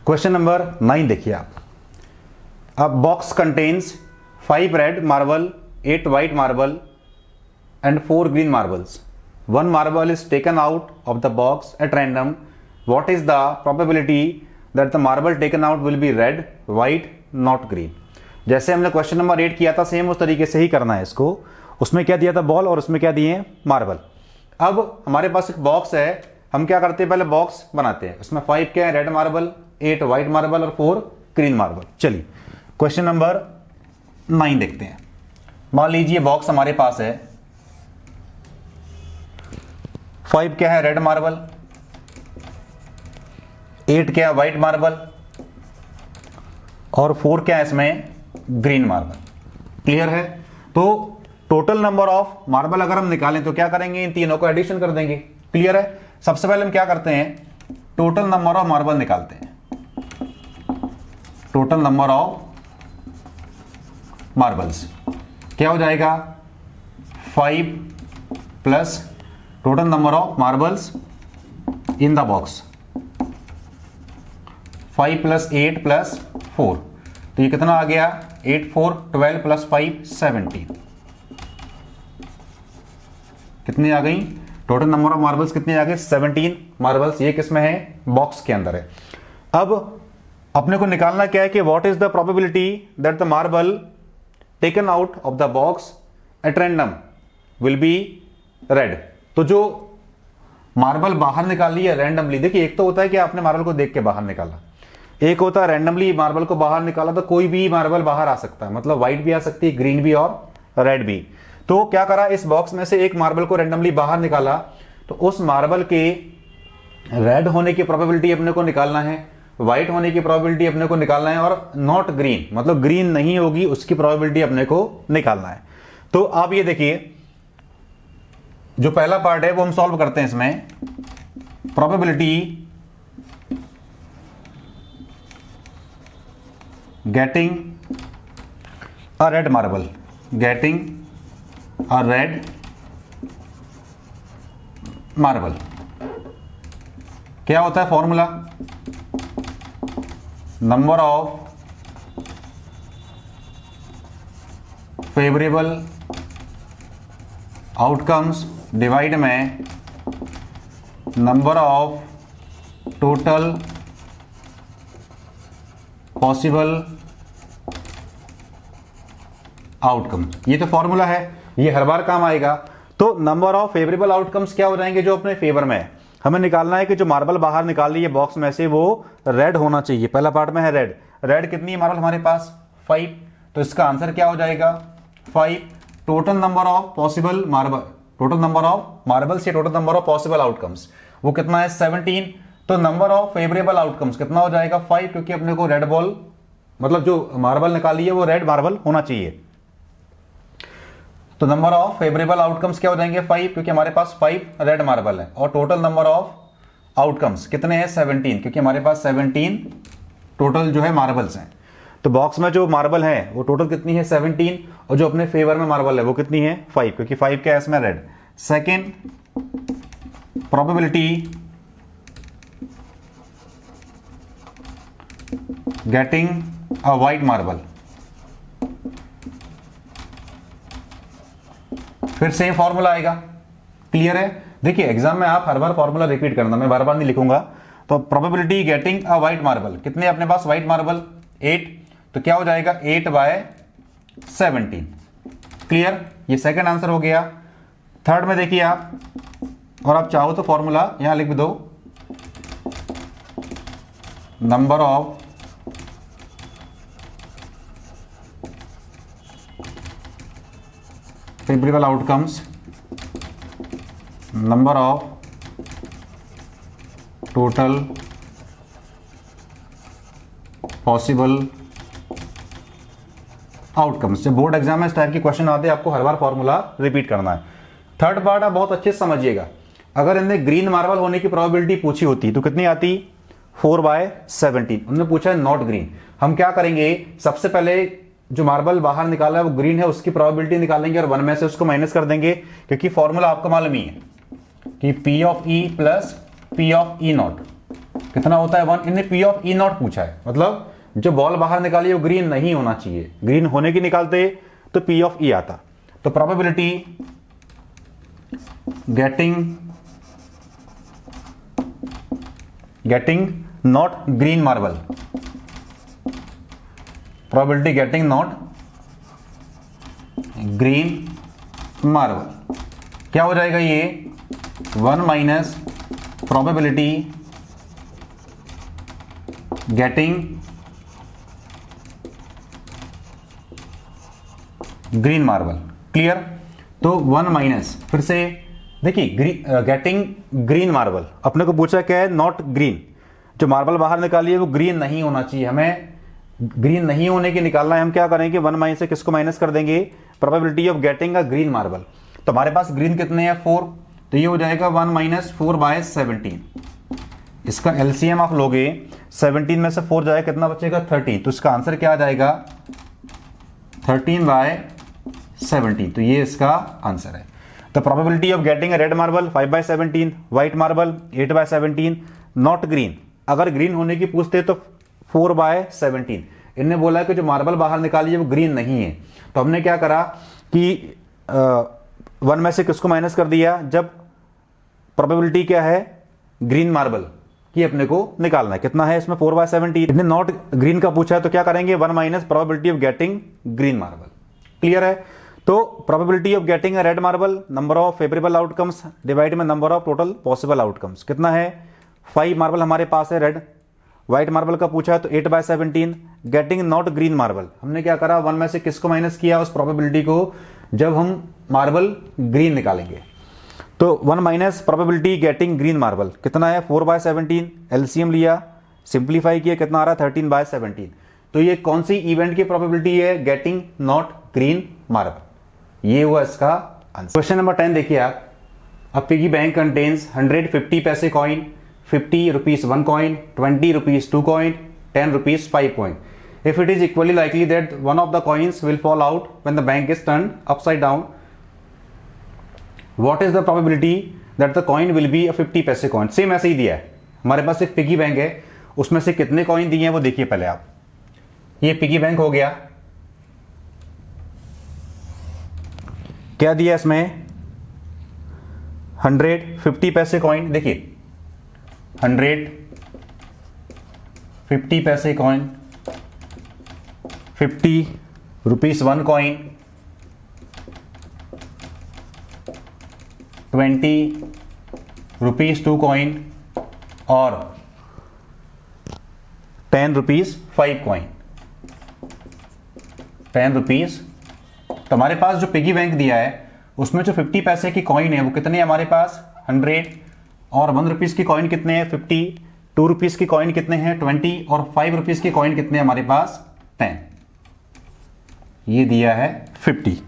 Question number 9 देखिए आप। अ box contains 5 red marble, 8 white marble and 4 green marbles. One marble is taken out of the box at random. What is the probability that the marble taken out will be red, white, not green? जैसे हमने question number 8 किया था same उस तरीके से ही करना है इसको। उसमें क्या दिया था बॉल और उसमें क्या दिए मार्बल। अब हमारे पास एक बॉक्स है, हम क्या करते हैं पहले बॉक्स बनाते हैं। उसमें 5 क्या है रेड मार्बल, 8 व्हाइट मार्बल और 4 ग्रीन मार्बल। चलिए क्वेश्चन नंबर 9 देखते हैं। मान लीजिए बॉक्स हमारे पास है, 5 क्या है रेड मार्बल, 8 क्या है व्हाइट मार्बल और 4 क्या है इसमें ग्रीन मार्बल। क्लियर है? तो टोटल नंबर ऑफ मार्बल अगर हम निकालें तो क्या करेंगे, इन तीनों को एडिशन कर देंगे। क्लियर है? सबसे पहले हम क्या करते हैं, टोटल नंबर ऑफ मार्बल निकालते हैं। टोटल नंबर ऑफ मार्बल्स क्या हो जाएगा, 5 plus total number of marbles in the box, 5 plus 8 plus 4, तो ये कितना आ गया 8 4 12 प्लस 5 17। कितनी आ गई टोटल नंबर ऑफ मार्बल्स, कितनी आ गई 17 मार्बल्स। ये किसमें है, बॉक्स के अंदर है। अब अपने को निकालना क्या है कि what is the probability that the marble taken out of the box at random will be red. तो जो मार्बल बाहर निकाली है रैंडमली, देखिए एक तो होता है कि आपने मार्बल को देख के बाहर निकाला, एक होता है रैंडमली मार्बल को बाहर निकाला। तो कोई भी मार्बल बाहर आ सकता है, मतलब व्हाइट भी आ सकती है, ग्रीन भी और रेड भी। तो क्या करा, इस बॉक्स में से एक मार्बल को रैंडमली बाहर निकाला, तो उस मार्बल के रेड होने की प्रोबेबिलिटी अपने को निकालना है, व्हाइट होने की प्रोबेबिलिटी अपने को निकालना है और नॉट ग्रीन मतलब ग्रीन नहीं होगी उसकी प्रोबेबिलिटी अपने को निकालना है। तो आप ये देखिए जो पहला पार्ट है वो हम सॉल्व करते हैं। इसमें probability getting a red marble, getting a red marble क्या होता है formula, number of favourable outcomes divide में number of total possible outcome. ये तो फॉर्मूला है, ये हर बार काम आएगा। तो नंबर ऑफ फेवरेबल आउटकम्स क्या हो जाएंगे, जो अपने फेवर में है। हमें निकालना है कि जो मार्बल बाहर निकाल ली है बॉक्स में से वो रेड होना चाहिए। पहला पार्ट में है रेड, रेड कितनी है मार्बल हमारे पास 5, तो इसका आंसर क्या हो जाएगा 5। Total number of possible marble, total number of marbles या total number of possible outcomes वो कितना है 17। तो नंबर ऑफ फेवरेबल आउटकम्स कितना हो जाएगा 5, क्योंकि अपने को रेड बॉल मतलब जो मार्बल निकाली है वो रेड मार्बल होना चाहिए। तो नंबर ऑफ फेवरेबल आउटकम्स क्या हो जाएंगे 5, क्योंकि हमारे पास 5 रेड मार्बल है। और टोटल नंबर ऑफ आउटकम्स कितने हैं 17, क्योंकि हमारे पास 17 टोटल जो है मार्बल्स हैं। तो बॉक्स में जो मार्बल है वो टोटल कितनी है 17, और जो अपने फेवर में मार्बल है वो कितनी है 5, क्योंकि 5 क्या है इसमें रेड। सेकेंड प्रोबेबिलिटी गेटिंग अ व्हाइट मार्बल, फिर सेम फॉर्मूला आएगा। क्लियर है? देखिए एग्जाम में आप हर बार फॉर्मूला रिपीट करना, मैं बार बार नहीं लिखूंगा। तो प्रोबेबिलिटी गेटिंग अ व्हाइट मार्बल, कितने अपने पास व्हाइट मार्बल 8, तो क्या हो जाएगा 8/17। क्लियर? ये सेकंड आंसर हो गया। थर्ड में देखिए आप, और आप चाहो तो फॉर्मूला यहां लिख दो, number of favourable outcomes, number of total possible outcomes. जब बोर्ड एग्जाम में इस टाइप के क्वेश्चन आते हैं आपको हर बार फॉर्मूला रिपीट करना है। थर्ड पार्ट आप बहुत अच्छे से समझिएगा। अगर इनने ग्रीन मार्बल होने की प्रोबेबिलिटी पूछी होती तो कितनी आती 4/17। उन्होंने पूछा है नॉट ग्रीन। हम क्या करेंगे, सबसे पहले जो मार्बल बाहर निकाला है वो ग्रीन है उसकी प्रोबेबिलिटी निकालेंगे और 1 में से उसको माइनस कर देंगे, क्योंकि फॉर्मूला आपको मालूम ही है कि P of E plus P of E not. कितना होता है 1। इनने पी ऑफ ई नॉट पूछा है, मतलब जो बॉल बाहर निकाली वो ग्रीन नहीं होना चाहिए, ग्रीन होने की निकालते तो पी ऑफ ई आता। तो probability getting not green marble, probability getting not green marble क्या हो जाएगा ये 1 minus probability getting green marble. Clear. तो 1 माइनस, फिर से देखिए गेटिंग ग्रीन मार्बल अपने को पूछा क्या है, नॉट ग्रीन, जो मार्बल बाहर निकाली है वो ग्रीन नहीं होना चाहिए, हमें ग्रीन नहीं होने की निकालना है। हम क्या करेंगे 1 माइनस से किसको माइनस कर देंगे, probability of getting a green marble. तो हमारे पास ग्रीन कितने हैं 4, तो ये हो जाएगा 1 माइनस 4/17। इसका एलसीएम आप लोगे 17 में से 4 जाएगा कितना बचेगा 13, तो इसका आंसर क्या आ जाएगा 13/17। तो ये इसका आंसर है। तो probability of getting a red marble 5/17, white marble 8/17, not green, अगर ग्रीन होने की पूछते तो 4/17। इनने बोला कि जो मार्बल बाहर निकाली है वो ग्रीन नहीं है, तो हमने क्या करा कि 1 में से किसको माइनस कर दिया, जब प्रोबेबिलिटी क्या है ग्रीन मार्बल की अपने को निकालना है, कितना है इसमें 4/17। इन्हें नॉट ग्रीन का पूछा है तो क्या करेंगे 1 minus probability of getting green marble. Clear है। तो probability of getting a red marble, number of favourable outcomes divide में number of total possible outcomes, कितना है 5 मार्बल हमारे पास है रेड। व्हाइट मार्बल का पूछा है तो 8/17। गेटिंग नॉट ग्रीन मार्बल, हमने क्या करा 1 में से किसको माइनस किया उस प्रोबेबिलिटी को जब हम मार्बल ग्रीन निकालेंगे। तो 1 minus probability getting green marble कितना है 4/17, एलसीएम लिया, सिंप्लीफाई किया, कितना आ रहा है 13/17। तो ये कौन सी इवेंट की प्रोबेबिलिटी है, गेटिंग नॉट ग्रीन मार्बल, ये हुआ इसका आंसर। क्वेश्चन नंबर 10 देखिए आप, अ पिगी बैंक कंटेन्स 150 पैसे coin, 50 rupees 1 coin, 20 rupees 2 coin, 10 rupees 5 coin. If it is equally likely that one of the coins will fall out when the bank is turned upside down, what is the probability that the coin will be a 50 पैसे coin. Same ऐसे ही दिया है, हमारे पास एक piggy bank है, उसमें से कितने कॉइन दिए हैं वो देखिए पहले आप। ये पिगी बैंक हो गया, क्या दिया इसमें 150 पैसे कॉइन, देखिए 150 पैसे coin, 50 rupees 1 coin, 20 rupees 2 coin और 10 रुपीज 5 कॉइन, 10 रुपीज। तो हमारे पास जो पिगी बैंक दिया है उसमें जो 50 पैसे की कॉइन है वो कितने हैं हमारे पास 100, और 1 रुपीज की कॉइन कितने हैं 50, 2 रुपीज की कॉइन कितने हैं 20 और 5 रुपीज की कॉइन कितने हैं हमारे पास 10। ये दिया है 50।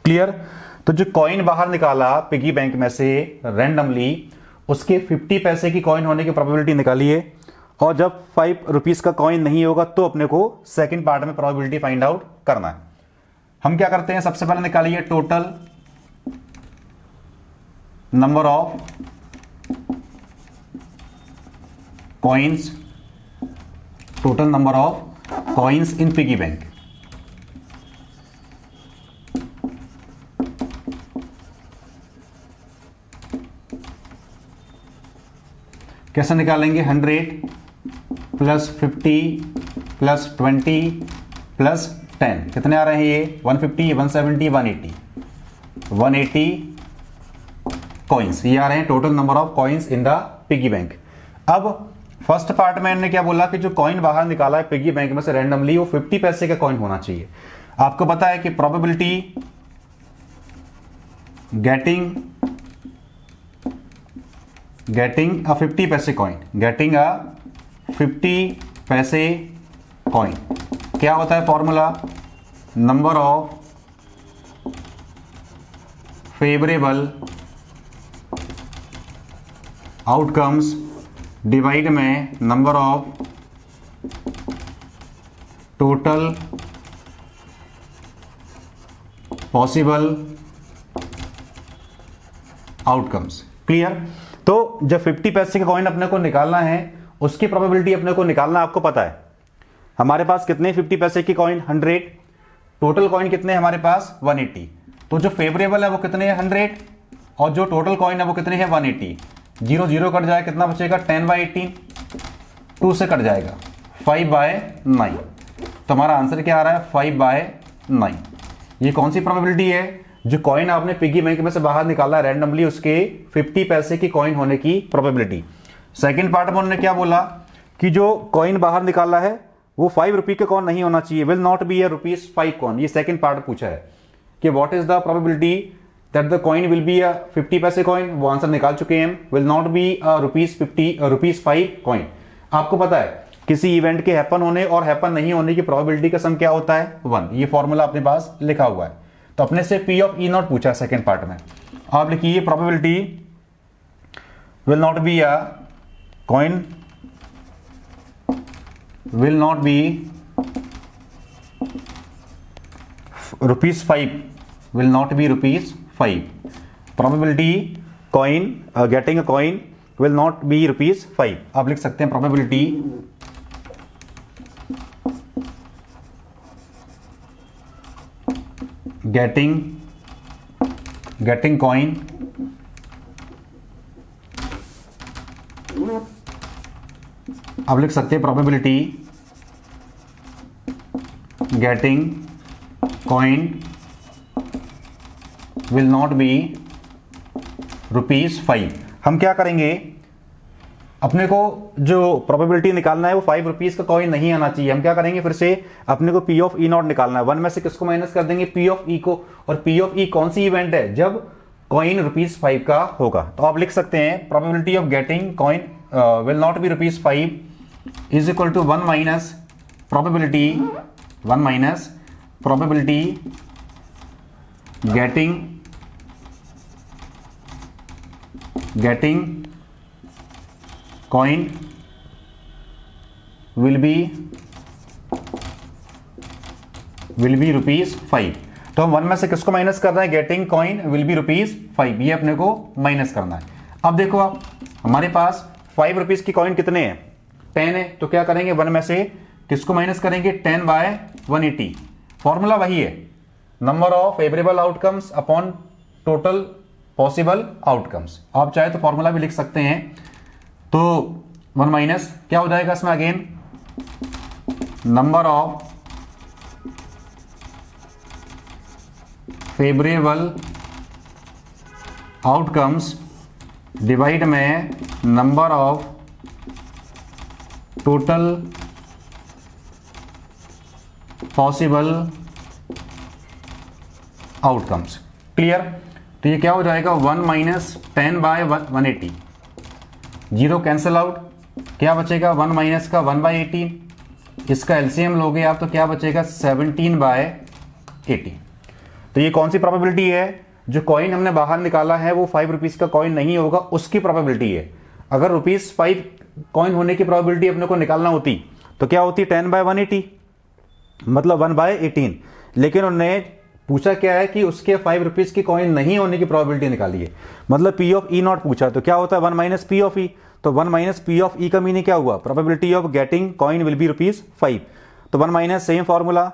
क्लियर। तो जो कॉइन बाहर निकाला पिगी बैंक में से रैंडमली, उसके 50 पैसे की कॉइन होने की प्रोबेबिलिटी निकालिए, और जब 5 रुपीज का कॉइन नहीं होगा तो अपने को सेकंड पार्ट में प्रोबेबिलिटी फाइंड आउट करना है। हम क्या करते हैं, सबसे पहले निकालिए total number of coins, total number of coins in piggy bank. कैसे निकालेंगे 100 प्लस 50 प्लस 20 प्लस 10, कितने आ रहे हैं ये 150, 170, 180 कॉइन्स, ये आ रहे हैं total number of coins in the piggy bank. अब फर्स्ट पार्ट में इन्होंने क्या बोला कि जो कॉइन बाहर निकाला है पिगी बैंक में से रैंडमली वो 50 पैसे का कॉइन होना चाहिए। आपको पता है कि प्रोबेबिलिटी गेटिंग अ 50 पैसे कॉइन, गेटिंग अ 50 पैसे कॉइन क्या होता है formula, number of favourable outcomes divide में number of total possible outcomes. Clear. तो जब 50 पैसे का कॉइन अपने को निकालना है उसकी प्रोबेबिलिटी अपने को निकालना आपको पता है। हमारे पास कितने 50 पैसे की कॉइन 100, टोटल कॉइन कितने हैं हमारे पास 180, तो जो फेवरेबल है वो कितने हैं 100 और जो टोटल कॉइन है वो कितने हैं 180। 0 0 कट जाए, कितना बचेगा 10/18, 2 से कट जाएगा 5/9, तो हमारा आंसर क्या आ रहा है 5/9। ये कौन सी प्रोबेबिलिटी है? जो कॉइन आपने पिगी बैंक में से बाहर निकाला रैंडमली, उसके 50 पैसे की कॉइन होने की प्रोबेबिलिटी। सेकंड पार्ट में उन्होंने क्या बोला कि जो कॉइन बाहर निकाला है वो 5 रुपये का कॉइन नहीं होना चाहिए, will not be A ₹5 coin. ये सेकंड पार्ट पूछा है कि what is the probability that the coin will be a 50 पैसे कॉइन, वो आंसर निकाल चुके हैं। Will not be a ₹5 coin. आपको पता है किसी इवेंट के हैपन होने और हैपन नहीं होने की प्रोबेबिलिटी का सम क्या होता है 1। ये फॉर्मूला अपने पास लिखा हुआ है। तो अपने से P ऑफ E नॉट पूछा है सेकंड पार्ट में। आप लिखिए probability will not be a coin will not be ₹5, will not be ₹5। probability coin getting a coin will not be ₹5। आप लिख सकते हैं probability getting coin आप लिख सकते हैं probability getting coin will not be ₹5। हम क्या करेंगे, अपने को जो प्रोबेबिलिटी निकालना है वो ₹5 का कॉइन नहीं आना चाहिए। हम क्या करेंगे, फिर से अपने को P ऑफ E नॉट निकालना है। 1 में से किसको माइनस कर देंगे, P ऑफ E को। और P ऑफ E कौन सी इवेंट है, जब कॉइन ₹5 का होगा। तो आप लिख सकते हैं probability of getting coin will not be ₹5 is equal to 1 minus probability getting coin will be ₹5। तो हम 1 में से किसको माइनस कर रहे हैं, गेटिंग कॉइन विल बी ₹5, ये अपने को माइनस करना है। अब देखो आप, हमारे पास ₹5 की कॉइन कितने हैं, 10 है। तो क्या करेंगे, 1 में से किसको माइनस करेंगे, 10/180। फॉर्मूला वही है, number of favourable outcomes upon total possible outcomes. आप चाहे तो फॉर्मूला भी लिख सकते हैं। तो 1 माइनस क्या हो जाएगा इसमें, again number of favourable outcomes divide में number of total possible outcomes. Clear? तो ये क्या हो जाएगा, 1 माइनस 10/180, 0 कैंसिल आउट, क्या बचेगा 1 माइनस का 1/18, इसका एलसीएम लोगे आप तो क्या बचेगा 17/80। तो ये कौन सी प्रोबेबिलिटी है, जो कॉइन हमने बाहर निकाला है वो ₹5 का कॉइन नहीं होगा, उसकी प्रोबेबिलिटी है। अगर ₹5 कॉइन होने की प्रोबेबिलिटी अपने को निकालना होती तो क्या होती, 10/180 मतलब 1/18। लेकिन उन्होंने पूछा क्या है कि उसके ₹5 की कॉइन नहीं होने की प्रोबेबिलिटी निकाली है, मतलब P ऑफ E नॉट पूछा। तो क्या होता है 1 माइनस P ऑफ E। तो 1 माइनस P ऑफ E का मीनिंग क्या हुआ, probability of getting coin will be ₹5। तो 1 माइनस सेम फॉर्मूला,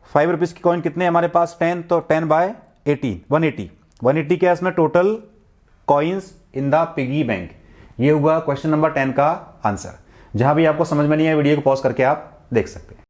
₹5 की कॉइन कितने हमारे पास 10, तो 10/80 180 क्या है इसमें total coins in the piggy bank. ये हुआ क्वेश्चन नंबर 10 का आंसर। जहां भी आपको समझ में नहीं आया वीडियो को पॉज करके आप देख सकते हैं।